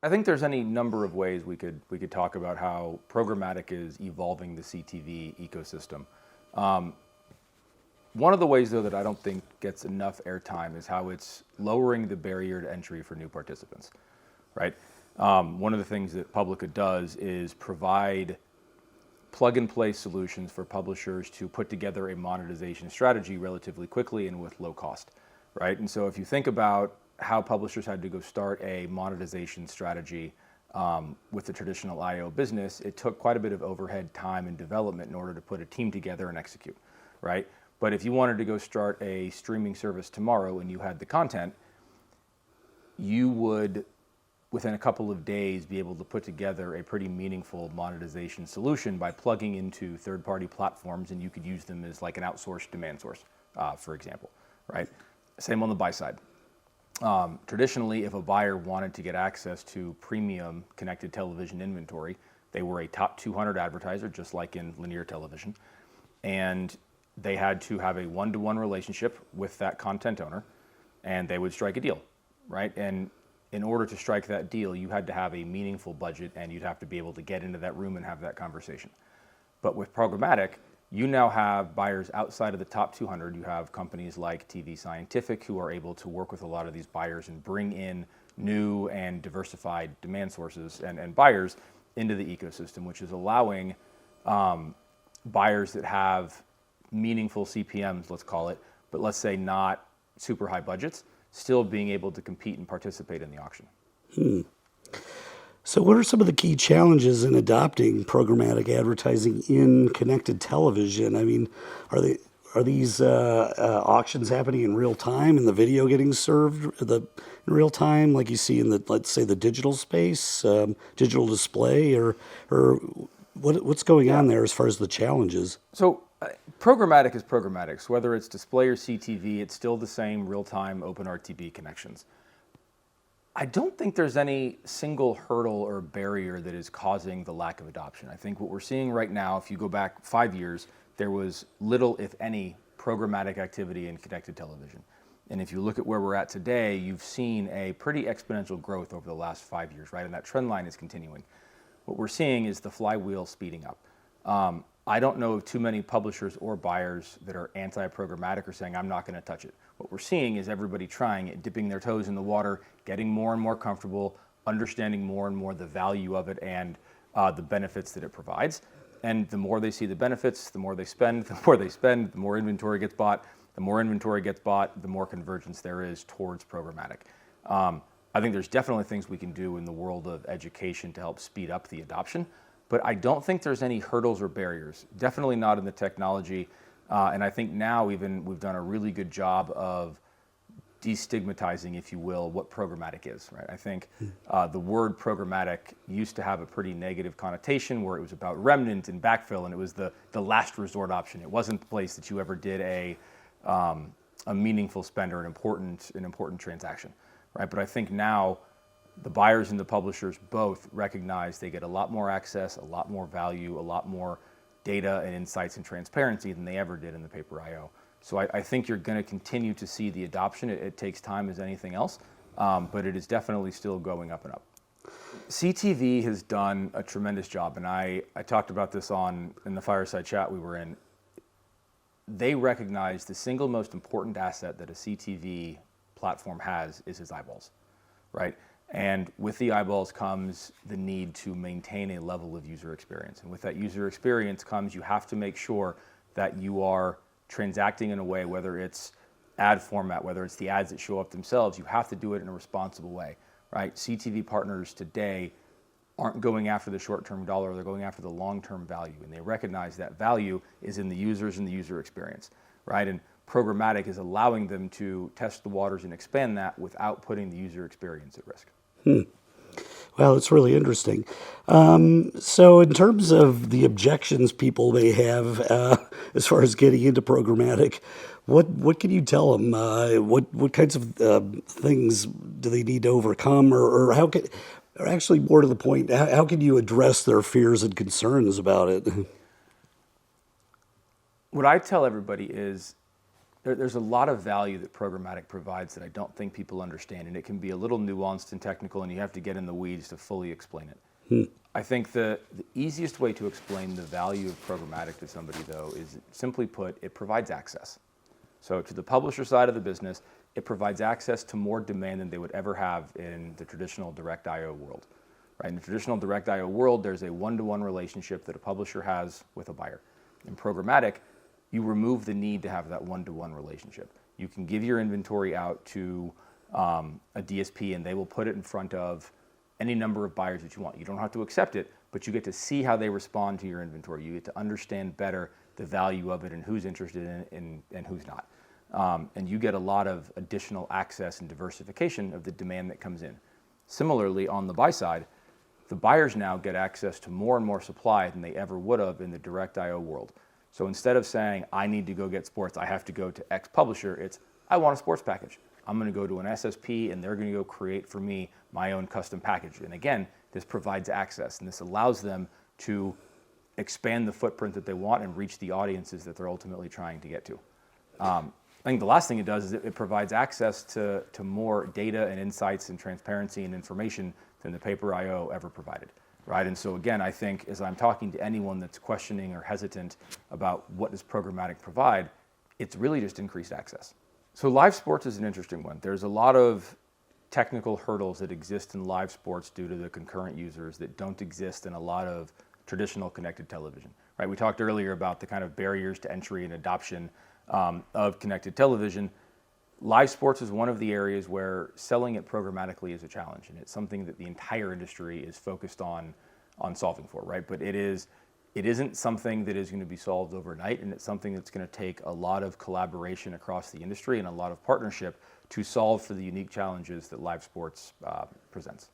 I think there's any number of ways we could talk about how programmatic is evolving the CTV ecosystem. One of the ways, though, that I don't think gets enough airtime is how it's lowering the barrier to entry for new participants, right? One of the things that Publica does is provide plug-and-play solutions for publishers to put together a monetization strategy relatively quickly and with low cost, right? And so if you think about how publishers had to go start a monetization strategy with the traditional IO business, it took quite a bit of overhead time and development in order to put a team together and execute, right? But if you wanted to go start a streaming service tomorrow and you had the content, you would, within a couple of days, be able to put together a pretty meaningful monetization solution by plugging into third-party platforms, and you could use them as like an outsourced demand source, for example, right? Same on the buy side. Traditionally, if a buyer wanted to get access to premium connected television inventory, they were a top 200 advertiser, just like in linear television, and they had to have a one-to-one relationship with that content owner, and they would strike a deal, right? And in order to strike that deal, you had to have a meaningful budget, and you'd have to be able to get into that room and have that conversation. But with programmatic, you now have buyers outside of the top 200. You have companies like TV Scientific who are able to work with a lot of these buyers and bring in new and diversified demand sources and buyers into the ecosystem, which is allowing buyers that have meaningful CPMs, let's call it, but let's say not super high budgets, still being able to compete and participate in the auction. So what are some of the key challenges in adopting programmatic advertising in connected television? I mean, are these auctions happening in real time and the video getting served in real time, like you see in the, let's say, the digital space, digital display, or what's going on there as far as the challenges? So programmatic is programmatic. So whether it's display or CTV, it's still the same real-time OpenRTB connections. I don't think there's any single hurdle or barrier that is causing the lack of adoption. I think what we're seeing right now, if you go back 5 years, there was little, if any, programmatic activity in connected television. And if you look at where we're at today, you've seen a pretty exponential growth over the last 5 years, right? And that trend line is continuing. What we're seeing is the flywheel speeding up. I don't know of too many publishers or buyers that are anti-programmatic or saying, I'm not going to touch it. What we're seeing is everybody trying it, dipping their toes in the water, getting more and more comfortable, understanding more and more the value of it and the benefits that it provides. And the more they see the benefits, the more they spend, the more inventory gets bought. The more inventory gets bought, the more convergence there is towards programmatic. I think there's definitely things we can do in the world of education to help speed up the adoption. But I don't think there's any hurdles or barriers, definitely not in the technology. And I think now even we've done a really good job of destigmatizing, if you will, what programmatic is, right? I think the word programmatic used to have a pretty negative connotation where it was about remnant and backfill, and it was the last resort option. It wasn't the place that you ever did a meaningful spend or an important transaction, right? But I think now the buyers and the publishers both recognize they get a lot more access, a lot more value, a lot more data and insights and transparency than they ever did in the paper IO. So I think you're going to continue to see the adoption. It takes time as anything else, but it is definitely still going up and up. CTV has done a tremendous job, and I talked about this in the fireside chat we were in. They recognize the single most important asset that a CTV platform has is its eyeballs, right? And with the eyeballs comes the need to maintain a level of user experience. And with that user experience comes you have to make sure that you are transacting in a way, whether it's ad format, whether it's the ads that show up themselves, you have to do it in a responsible way, right? CTV partners today aren't going after the short-term dollar, they're going after the long-term value. And they recognize that value is in the users and the user experience, right? And programmatic is allowing them to test the waters and expand that without putting the user experience at risk. Well, it's really interesting. So in terms of the objections people may have as far as getting into programmatic, what can you tell them? What kinds of things do they need to overcome, or how can, or actually more to the point, how can you address their fears and concerns about it? What I tell everybody is There's a lot of value that programmatic provides that I don't think people understand, and it can be a little nuanced and technical, and you have to get in the weeds to fully explain it. I think the easiest way to explain the value of programmatic to somebody, though, is simply put, it provides access. So to the publisher side of the business, it provides access to more demand than they would ever have in the traditional direct I/O world. Right? In the traditional direct I/O world, there's a one-to-one relationship that a publisher has with a buyer. In programmatic, you remove the need to have that one-to-one relationship. You can give your inventory out to a DSP, and they will put it in front of any number of buyers that you want. You don't have to accept it, but you get to see how they respond to your inventory. You get to understand better the value of it and who's interested in it and who's not. And you get a lot of additional access and diversification of the demand that comes in. Similarly, on the buy side, the buyers now get access to more and more supply than they ever would have in the direct I/O world. So instead of saying, I need to go get sports, I have to go to X publisher, it's, I want a sports package. I'm going to go to an SSP and they're going to go create for me my own custom package. And again, this provides access, and this allows them to expand the footprint that they want and reach the audiences that they're ultimately trying to get to. I think the last thing it does is it provides access to more data and insights and transparency and information than the paper I/O ever provided. Right? And so again, I think as I'm talking to anyone that's questioning or hesitant about what does programmatic provide, it's really just increased access. So live sports is an interesting one. There's a lot of technical hurdles that exist in live sports due to the concurrent users that don't exist in a lot of traditional connected television. Right? We talked earlier about the kind of barriers to entry and adoption of connected television. Live sports is one of the areas where selling it programmatically is a challenge, and it's something that the entire industry is focused on solving for, right? But it isn't something that is going to be solved overnight, and it's something that's going to take a lot of collaboration across the industry and a lot of partnership to solve for the unique challenges that live sports presents.